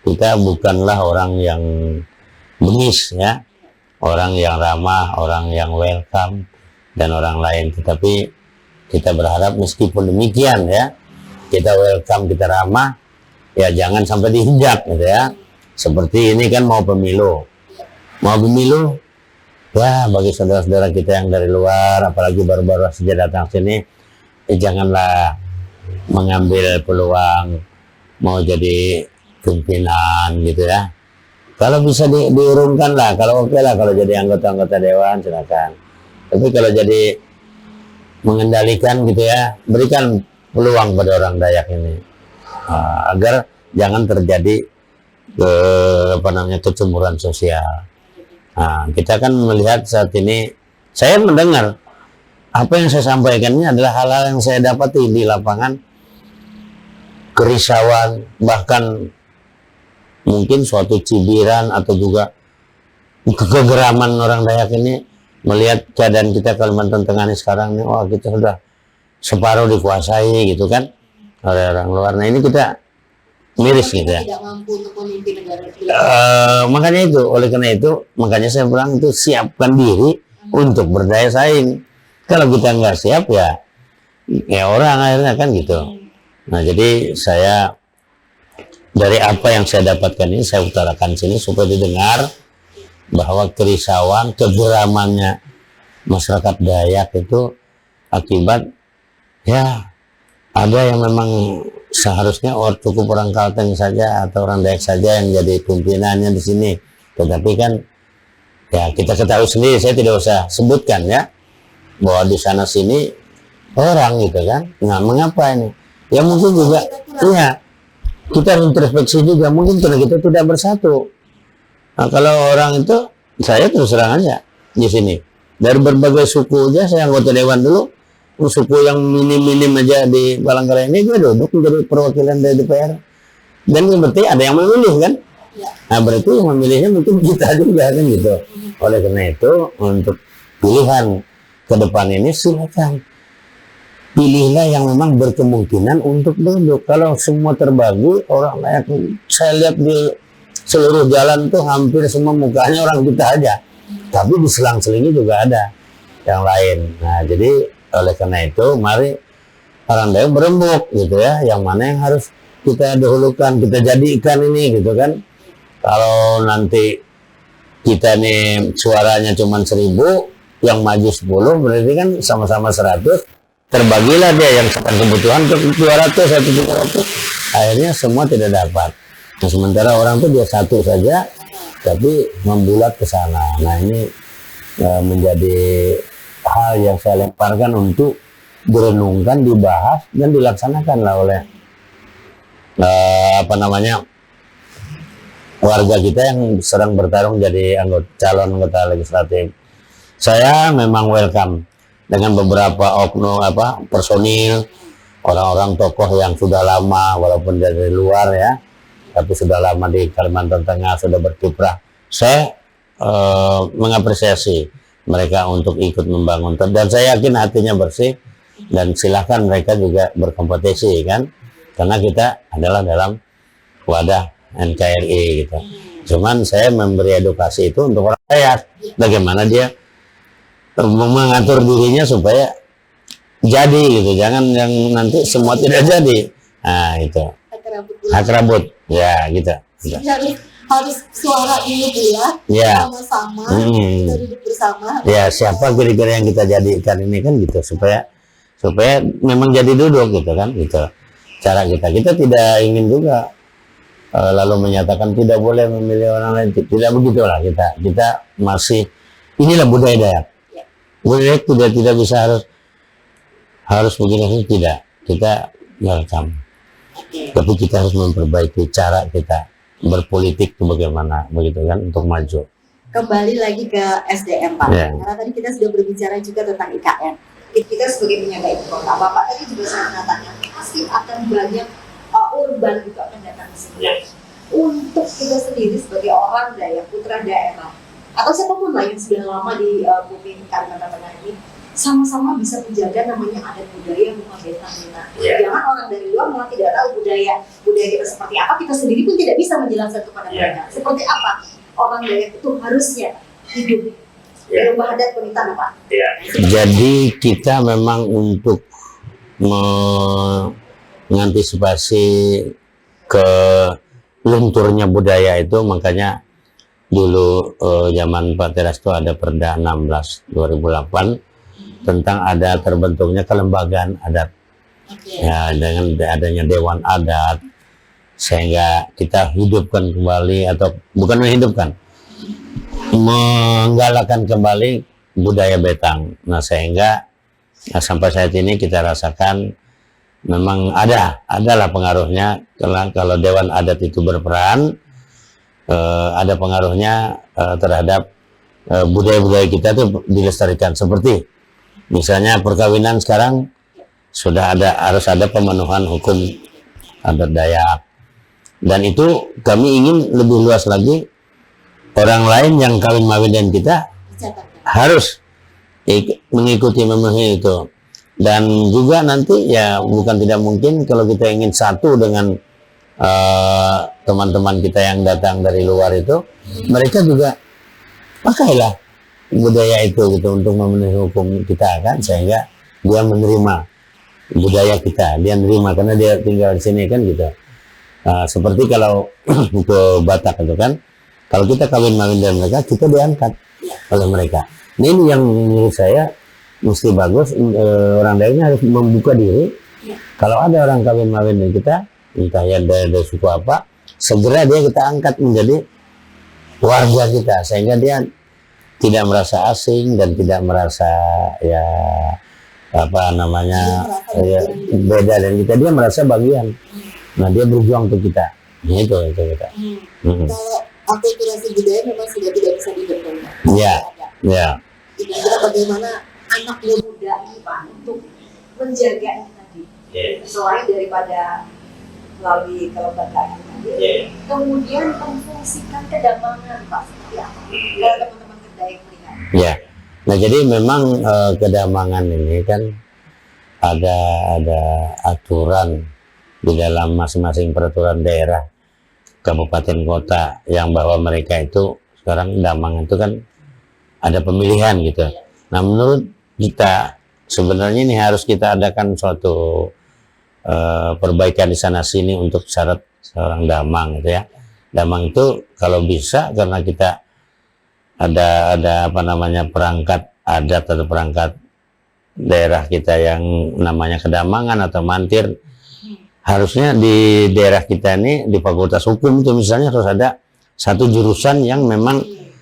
Kita bukanlah orang yang bengis ya, orang yang ramah, orang yang welcome dan orang lain, tetapi kita berharap meskipun demikian ya, kita welcome, kita ramah ya, jangan sampai dihujat gitu ya. Seperti ini kan mau pemilu ya, bagi saudara-saudara kita yang dari luar apalagi baru-baru saja datang sini, janganlah mengambil peluang mau jadi pimpinan gitu ya. Kalau bisa diurungkan lah, kalau oke lah, kalau jadi anggota dewan silakan. Tapi kalau jadi mengendalikan gitu ya, berikan peluang pada orang Dayak ini agar jangan terjadi kecemburuan sosial. Nah, kita kan melihat saat ini, saya mendengar apa yang saya sampaikan ini adalah hal-hal yang saya dapati di lapangan, kerisauan, bahkan mungkin suatu cibiran atau juga kegeraman orang Dayak ini melihat keadaan kita Kalimantan Tengah ini sekarang nih, wah kita sudah separuh dikuasai gitu kan oleh orang luar. Nah ini kita miris gitu ya. Tidak mampu untuk memimpin negara kita. Makanya itu, oleh karena itu, makanya saya bilang itu siapkan diri untuk berdaya saing. Kalau kita nggak siap ya orang akhirnya kan gitu. Nah jadi saya dari apa yang saya dapatkan ini saya utarakan sini supaya didengar bahwa kerisauan, kegeramannya masyarakat Dayak itu akibat ya ada yang memang seharusnya cukup orang Kalteng saja atau orang Dayak saja yang jadi pimpinannya di sini. Tetapi kan ya kita ketahui sendiri, saya tidak usah sebutkan ya, bahwa di sana sini orang gitu kan. Nah mengapa ini? Ya mungkin juga iya, kita introspeksi juga, mungkin karena kita tidak bersatu. Nah, kalau orang itu, saya terus terang aja di sini dari berbagai suku aja, saya anggota dewan dulu, suku yang minim-minim aja di Palangkaraya ini gue duduk menjadi perwakilan dari DPR, dan berarti ada yang memilih kan. Nah berarti yang memilihnya mungkin kita juga kan gitu. Oleh karena itu untuk pilihan ke depan ini silakan pilihlah yang memang berkemungkinan untuk duduk. Kalau semua terbagi, orang layak, saya lihat di seluruh jalan tuh hampir semua mukanya orang kita aja, tapi di selang-selingnya juga ada yang lain. Nah jadi oleh karena itu mari orang Dayak berembuk gitu ya, yang mana yang harus kita dahulukan, kita jadikan ini gitu kan. Kalau nanti kita nih suaranya cuma 1000, yang maju 10, berarti kan sama-sama 100, terbagilah dia yang sekian kebutuhan ke 200 atau 300, akhirnya semua tidak dapat. Nah, sementara orang tuh dia satu saja tapi membulat ke sana. Nah, ini menjadi hal yang saya lemparkan untuk direnungkan, dibahas dan dilaksanakan lah oleh warga kita yang sedang bertarung jadi calon anggota legislatif. Saya memang welcome dengan beberapa oknum personil, orang-orang tokoh yang sudah lama walaupun dari luar ya, tapi sudah lama di Kalimantan Tengah, sudah berkiprah. Saya mengapresiasi mereka untuk ikut membangun, dan saya yakin hatinya bersih, dan silahkan mereka juga berkompetisi kan, karena kita adalah dalam wadah NKRI gitu. Cuman saya memberi edukasi itu untuk orang rakyat, bagaimana dia mengatur dirinya supaya jadi gitu, jangan yang nanti semua tidak jadi. Nah itu hak rambut ya gitu. Jadi harus suara ini bulat, ya, sama-sama, kita duduk bersama. Ya, siapa kira-kira yang kita jadikan ini kan gitu, supaya memang jadi duduk gitu kan, gitu cara kita tidak ingin juga lalu menyatakan tidak boleh memilih orang lain, tidak begitulah. Kita masih, inilah budaya Dayak. Budaya tidak bisa harus begini, tidak, kita welcome. Tapi kita harus memperbaiki cara kita berpolitik itu bagaimana, begitu kan, untuk maju. Kembali lagi ke SDM Pak, karena tadi kita sudah berbicara juga tentang IKN. Kita sebagai penyangga ibu kota, Bapak tadi juga sudah mengatakan pasti akan banyak urban juga akan datang ke sini. Untuk kita sendiri sebagai orang Dayak, putra daerah, atau siapapun lah yang sudah lama di bumi Kalimantan Tengah ini, sama-sama bisa menjaga namanya adat budaya rumah betang. Jangan orang dari luar malah tidak tahu budaya kita seperti apa, kita sendiri pun tidak bisa menjelaskan kepada mereka seperti apa orang Dayak itu harusnya hidup. Rumah adat penitan apa? Jadi kita memang untuk mengantisipasi ke lunturnya budaya itu, makanya dulu zaman Pak Teras itu ada Perda 16 2008 tentang ada terbentuknya kelembagaan adat. Ya, dengan adanya Dewan Adat, sehingga kita hidupkan kembali, atau bukan menghidupkan, menggalakkan kembali budaya betang. Nah, sehingga sampai saat ini kita rasakan memang adalah pengaruhnya. Kalau Dewan Adat itu berperan, ada pengaruhnya terhadap budaya-budaya kita itu dilestarikan. Seperti misalnya perkawinan sekarang sudah harus ada pemenuhan hukum adat Dayak, dan itu kami ingin lebih luas lagi. Orang lain yang kawin-mawin dan kita harus mengikuti memenuhi itu. Dan juga nanti ya bukan tidak mungkin kalau kita ingin satu dengan teman-teman kita yang datang dari luar itu, mereka juga pakailah budaya itu gitu untuk memenuhi hukum kita kan, sehingga dia menerima budaya kita, dia menerima karena dia tinggal di sini kan gitu. Seperti kalau untuk Batak itu kan, kalau kita kawin-mawin dengan mereka, kita diangkat oleh mereka. Nah, ini yang menurut saya mesti bagus. Orang daerahnya harus membuka diri. Kalau ada orang kawin-mawin dengan kita, entah ya dari suku apa, segera dia kita angkat menjadi warga kita, sehingga dia tidak merasa asing dan tidak merasa beda dari kita. Dia merasa bagian. Nah, dia berjuang untuk kita. Nah, itu kita. Kalau akulturasi budaya memang sudah tidak bisa dibendung. Kira-kira bagaimana anak muda ini Pak untuk menjaga ini tadi, selain daripada melalui kelembagaan tadi, kemudian memfungsikan kedamangan Pak, seperti apa? Kalau teman-teman Dayak melihat. Ya, nah jadi memang kedamangan ini kan ada aturan di dalam masing-masing peraturan daerah, kabupaten, kota, yang bahwa mereka itu sekarang Damangan itu kan ada pemilihan gitu. Nah, menurut kita sebenarnya ini harus kita adakan suatu perbaikan di sana sini untuk syarat seorang Damang gitu ya. Damang itu kalau bisa, karena kita ada apa namanya perangkat adat atau perangkat daerah kita yang namanya kedamangan atau mantir. Harusnya di daerah kita ini di Fakultas Hukum itu misalnya harus ada satu jurusan yang memang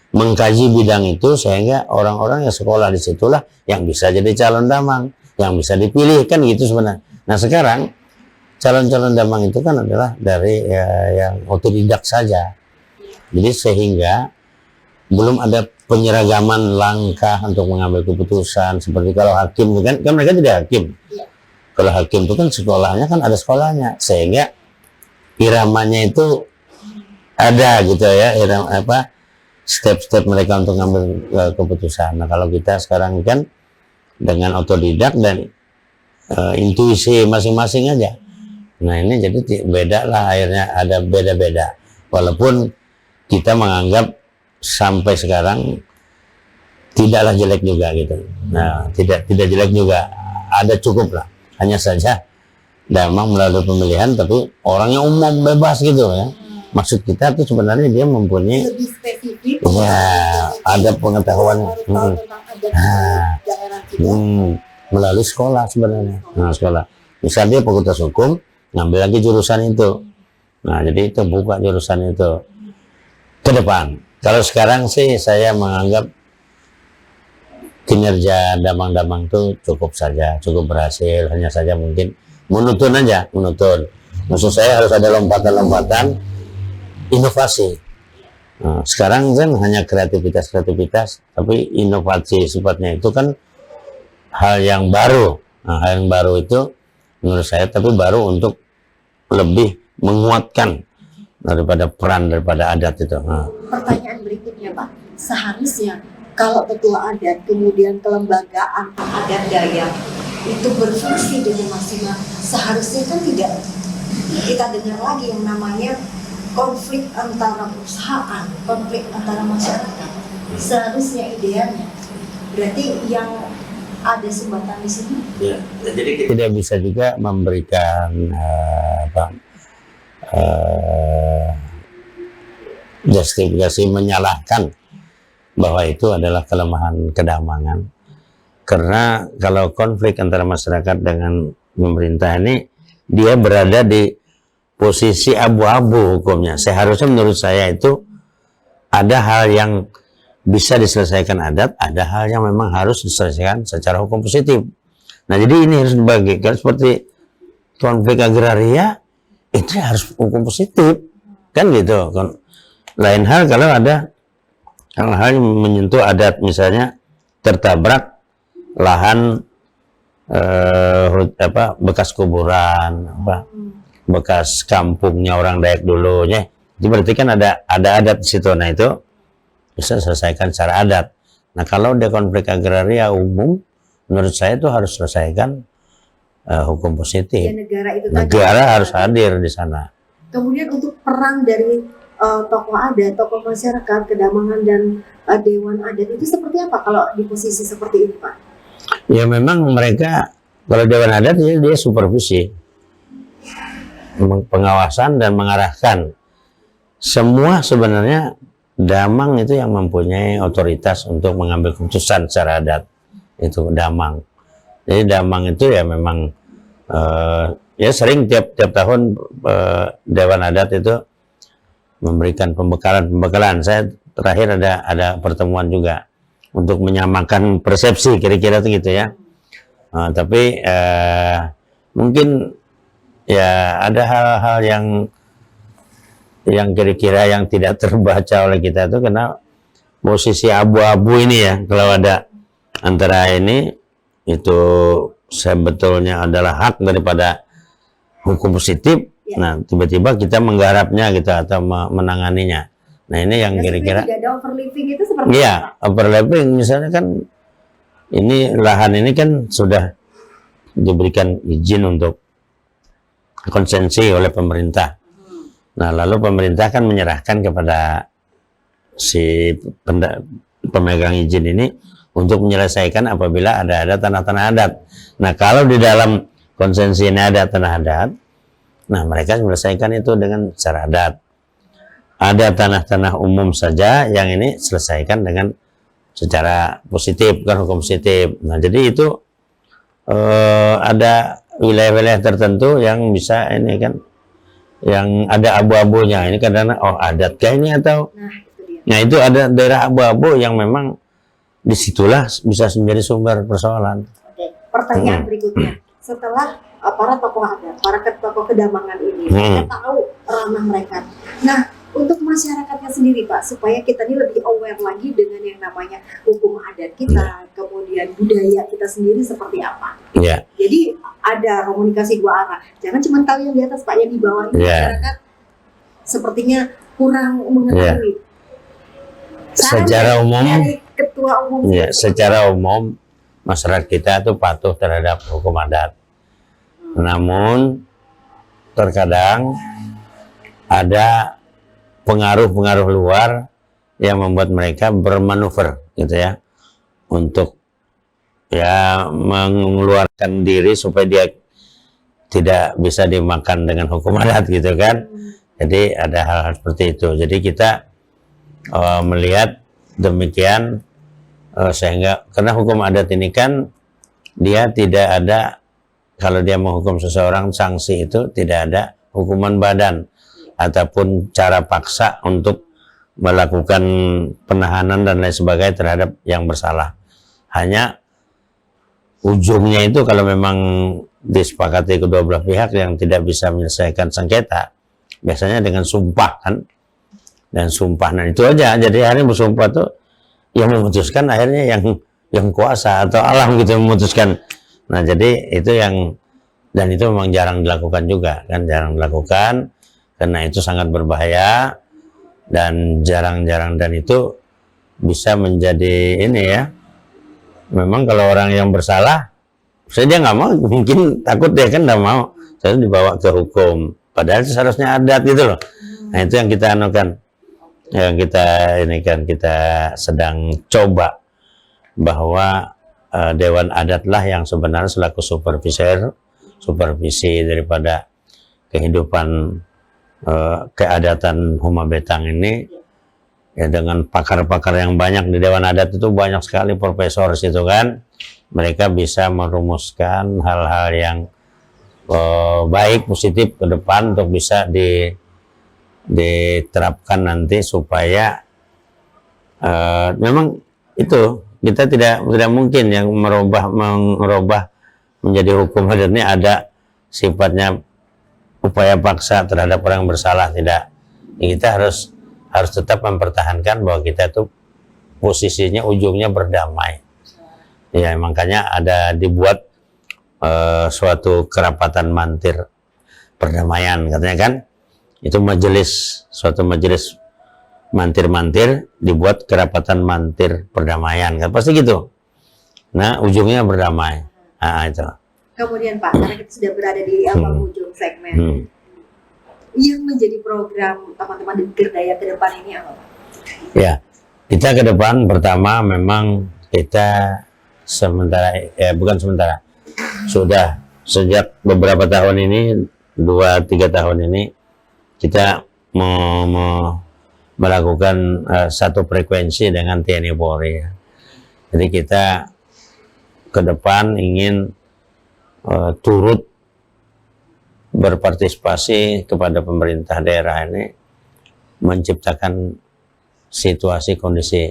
mengkaji bidang itu, sehingga orang-orang yang sekolah di situlah yang bisa jadi calon damang, yang bisa dipilih, kan gitu sebenarnya. Nah sekarang calon-calon damang itu kan adalah dari yang otodidak saja, jadi sehingga belum ada penyeragaman langkah untuk mengambil keputusan. Seperti kalau hakim kan mereka tidak hakim. Kalau hakim itu kan sekolahnya kan ada sekolahnya, sehingga iramanya itu ada gitu ya, step-step mereka untuk ngambil keputusan. Nah kalau kita sekarang kan dengan otodidak dan intuisi masing-masing aja. Nah ini jadi beda lah, akhirnya ada beda-beda. Walaupun kita menganggap sampai sekarang tidaklah jelek juga gitu. Nah tidak jelek juga, ada cukup lah. Hanya saja damang melalui pemilihan, tapi orangnya umum bebas gitu ya. Maksud kita tuh sebenarnya dia mempunyai Lebih spesifik. ya ada pengetahuan Tentang adat daerah kita. melalui sekolah sebenarnya. Nah sekolah, misal dia Fakultas Hukum ngambil lagi jurusan itu. Nah jadi itu buka jurusan itu ke depan. Kalau sekarang sih saya menganggap kinerja damang-damang itu cukup saja, cukup berhasil. Hanya saja mungkin menutun aja, menutun. Maksud saya harus ada lompatan-lompatan inovasi. Nah, sekarang kan hanya kreativitas, tapi inovasi sifatnya itu kan hal yang baru. Nah, hal yang baru itu menurut saya, tapi baru untuk lebih menguatkan daripada adat itu. Nah. Pertanyaan berikutnya Pak, seharusnya kalau ketua adat kemudian kelembagaan adat Dayak itu berfungsi dengan maksimal, seharusnya kan tidak kita dengar lagi yang namanya konflik antara perusahaan, konflik antara masyarakat. Seharusnya idealnya berarti yang ada sumbatan di sini. Ya, jadi kita Tidak bisa juga memberikan justifikasi menyalahkan bahwa itu adalah kelemahan kedamangan, karena kalau konflik antara masyarakat dengan pemerintah ini dia berada di posisi abu-abu hukumnya. Seharusnya menurut saya itu ada hal yang bisa diselesaikan adat, ada hal yang memang harus diselesaikan secara hukum positif. Nah jadi ini harus dibagikan, seperti konflik agraria itu harus hukum positif kan gitu. Lain hal kalau ada hal-hal yang menyentuh adat, misalnya tertabrak lahan bekas kuburan, bekas kampungnya orang Dayak dulunya, itu berarti kan ada adat di situ. Nah itu bisa selesaikan secara adat. Nah kalau dia konflik agraria umum, menurut saya itu harus selesaikan hukum positif. Ya, Negara harus hadir di sana. Kemudian untuk peran dari tokoh adat, tokoh masyarakat, kedamangan dan dewan adat itu seperti apa kalau di posisi seperti ini Pak? Ya memang mereka, kalau dewan adat dia supervisi, pengawasan dan mengarahkan. Semua sebenarnya damang itu yang mempunyai otoritas untuk mengambil keputusan secara adat, itu damang. Jadi damang itu ya memang ya sering tiap tahun dewan adat itu memberikan pembekalan. Saya terakhir ada pertemuan juga untuk menyamakan persepsi, kira-kira itu gitu ya. Tapi mungkin ya ada hal-hal yang kira-kira yang tidak terbaca oleh kita itu, karena posisi abu-abu ini ya. Kalau ada antara ini itu sebetulnya adalah hak daripada hukum positif. Nah, tiba-tiba kita menggarapnya gitu atau menanganinya. Nah, ini yang kira-kira tidak ada overlapping itu seperti iya, apa? overlapping misalnya kan ini lahan ini kan sudah diberikan izin untuk konsensi oleh pemerintah. Nah, lalu pemerintah kan menyerahkan kepada si pemegang izin ini untuk menyelesaikan apabila ada tanah-tanah adat. Nah, kalau di dalam konsensi ini ada tanah adat, nah mereka menyelesaikan itu dengan cara adat. ada tanah-tanah umum saja yang ini selesaikan dengan secara positif, kan hukum positif. Nah, jadi itu ada wilayah-wilayah tertentu yang bisa ini kan, yang ada abu-abunya. Ini karena oh adat kah ini atau Nah, itu dia. nah itu ada daerah abu-abu yang memang disitulah bisa menjadi sumber persoalan. Oke, pertanyaan berikutnya. Setelah para tokoh adat, para tokoh kedamangan ini, mereka tahu ranah mereka. Nah, untuk masyarakatnya sendiri, Pak, supaya kita ini lebih aware lagi dengan yang namanya hukum adat kita, kemudian budaya kita sendiri seperti apa. Ya. Jadi ada komunikasi dua arah. Jangan cuma tahu yang di atas, Pak, yang di bawah ini masyarakat sepertinya kurang mengetahui. Secara umum, dari ketua umum. ya, secara umum masyarakat kita itu patuh terhadap hukum adat. Namun terkadang ada pengaruh-pengaruh luar yang membuat mereka bermanuver gitu ya, untuk ya mengeluarkan diri supaya dia tidak bisa dimakan dengan hukum adat gitu kan. Jadi ada hal-hal seperti itu. Jadi kita melihat demikian sehingga karena hukum adat ini kan dia tidak ada, kalau dia menghukum seseorang sanksi itu tidak ada hukuman badan ataupun cara paksa untuk melakukan penahanan dan lain sebagainya terhadap yang bersalah. Hanya ujungnya itu kalau memang disepakati kedua belah pihak yang tidak bisa menyelesaikan sengketa, biasanya dengan sumpah kan, dan sumpah. Nah itu aja. Jadi hari bersumpah tuh yang memutuskan akhirnya yang kuasa atau alam gitu memutuskan. Nah jadi itu yang, dan itu memang jarang dilakukan juga kan, jarang dilakukan karena itu sangat berbahaya dan jarang-jarang, dan itu bisa menjadi ini ya, memang kalau orang yang bersalah saya dia nggak mau, mungkin takut dia kan nggak mau saya dibawa ke hukum, padahal itu seharusnya adat gitu loh. Nah itu yang kita anukan, yang kita ini kan kita sedang coba bahwa Dewan Adat lah yang sebenarnya selaku supervisi daripada kehidupan keadatan Huma Betang ini ya, dengan pakar-pakar yang banyak di Dewan Adat itu banyak sekali profesor situ kan, mereka bisa merumuskan hal-hal yang baik positif ke depan untuk bisa diterapkan nanti supaya memang itu kita tidak mungkin yang merubah menjadi hukum adat ini ada sifatnya upaya paksa terhadap orang bersalah, tidak. Kita harus tetap mempertahankan bahwa kita itu posisinya ujungnya berdamai. Ya makanya ada dibuat suatu kerapatan mantir perdamaian katanya kan. Itu suatu majelis mantir-mantir dibuat kerapatan mantir perdamaian kan, pasti gitu. Nah ujungnya berdamai. Nah itu. Kemudian Pak, karena kita sudah berada di penghujung segmen, yang menjadi program teman-teman di Gerdaya ke depan ini apa Pak? Ya, kita ke depan pertama memang kita sudah sejak beberapa tahun ini, 2-3 tahun ini kita melakukan satu frekuensi dengan TNI Polri. Jadi kita ke depan ingin turut berpartisipasi kepada pemerintah daerah ini menciptakan situasi kondisi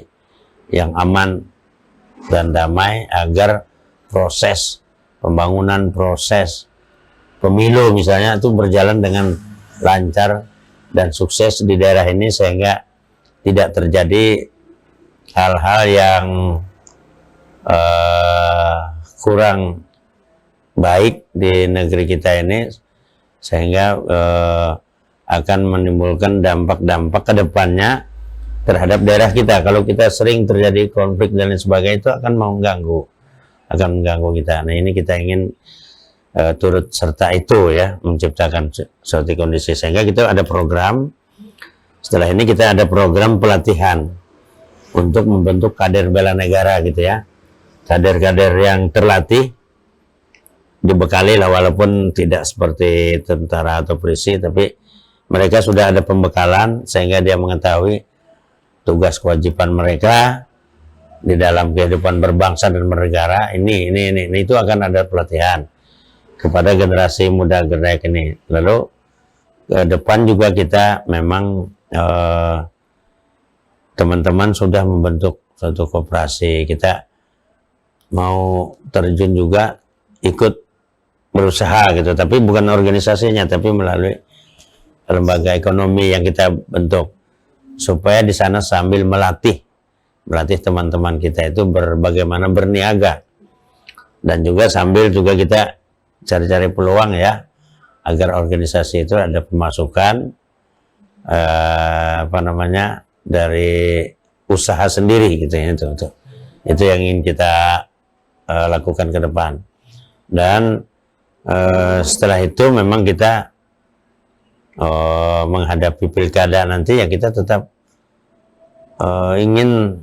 yang aman dan damai agar proses pembangunan, proses pemilu misalnya itu berjalan dengan lancar dan sukses di daerah ini, sehingga tidak terjadi hal-hal yang kurang baik di negeri kita ini, sehingga akan menimbulkan dampak-dampak ke depannya terhadap daerah kita. Kalau kita sering terjadi konflik dan lain sebagainya, itu akan mengganggu kita. Nah ini kita ingin turut serta itu ya, menciptakan suatu kondisi, sehingga kita ada program. Setelah ini kita ada program pelatihan untuk membentuk kader bela negara gitu ya, kader-kader yang terlatih, dibekali lah, walaupun tidak seperti tentara atau polisi, tapi mereka sudah ada pembekalan sehingga dia mengetahui tugas kewajiban mereka di dalam kehidupan berbangsa dan bernegara. Ini itu akan ada pelatihan kepada generasi muda generasi ini. Lalu ke depan juga kita memang teman-teman sudah membentuk suatu koperasi. Kita mau terjun juga ikut berusaha gitu, tapi bukan organisasinya, tapi melalui lembaga ekonomi yang kita bentuk supaya di sana sambil melatih teman-teman kita itu bagaimana berniaga, dan juga sambil juga kita cari-cari peluang ya agar organisasi itu ada pemasukan dari usaha sendiri gitu ya. Itu yang ingin kita lakukan ke depan. Dan setelah itu memang kita menghadapi pilkada nanti ya kita tetap ingin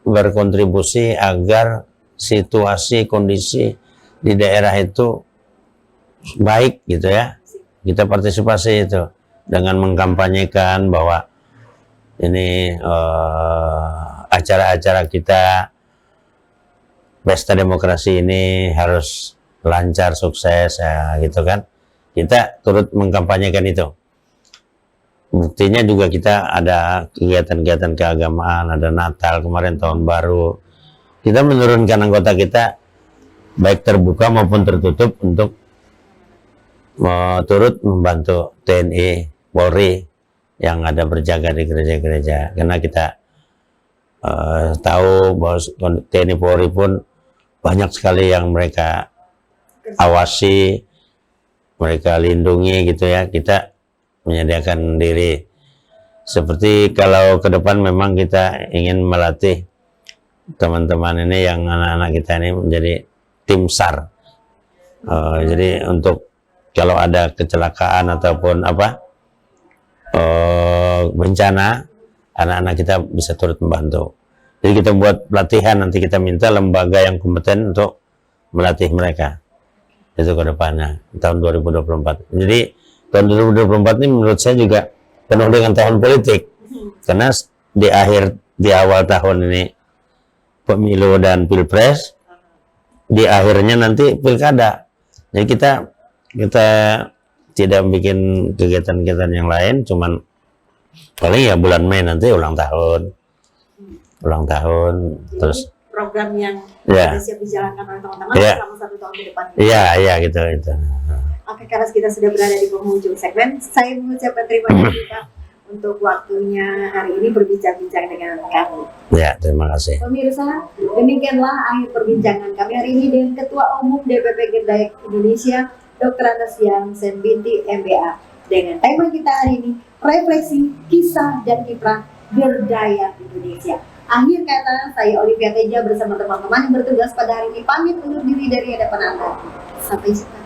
berkontribusi agar situasi kondisi di daerah itu baik gitu ya. Kita partisipasi itu dengan mengkampanyekan bahwa ini acara-acara kita pesta demokrasi ini harus lancar, sukses ya, gitu kan. Kita turut mengkampanyekan itu. Buktinya juga kita ada kegiatan-kegiatan keagamaan, ada Natal kemarin, tahun baru. Kita menurunkan anggota kita baik terbuka maupun tertutup untuk turut membantu TNI, Polri yang ada berjaga di gereja-gereja. Karena kita tahu bahwa TNI Polri pun banyak sekali yang mereka awasi, mereka lindungi gitu ya. Kita menyediakan diri. Seperti kalau ke depan memang kita ingin melatih teman-teman ini, yang anak-anak kita ini menjadi tim SAR. Jadi untuk kalau ada kecelakaan ataupun bencana, anak-anak kita bisa turut membantu. Jadi kita buat pelatihan, nanti kita minta lembaga yang kompeten untuk melatih mereka. Itu ke depannya tahun 2024. Jadi tahun 2024 ini menurut saya juga penuh dengan tahun politik, karena di awal tahun ini pemilu dan pilpres, di akhirnya nanti pilkada. Jadi kita tidak bikin kegiatan-kegiatan yang lain, cuman paling ya bulan Mei nanti ulang tahun terus program yang ya, siap dijalankan oleh teman-teman ya, selama 1 tahun ke depan. Iya gitu. Oke, karena kita sudah berada di penghujung segmen, saya mengucapkan terima kasih Kak untuk waktunya hari ini berbincang-bincang dengan kami. Ya, terima kasih. Pemirsa, demikianlah akhir perbincangan kami hari ini dengan Ketua Umum DPP Gerdayak Indonesia, Dr. Anastasia Sen Binti MBA. Dengan tema kita hari ini, refleksi, kisah, dan kiprah Gerdayak Indonesia. Akhir kata, saya Olivia Teja bersama teman-teman yang bertugas pada hari ini pamit undur diri dari hadapan Anda. Sampai jumpa.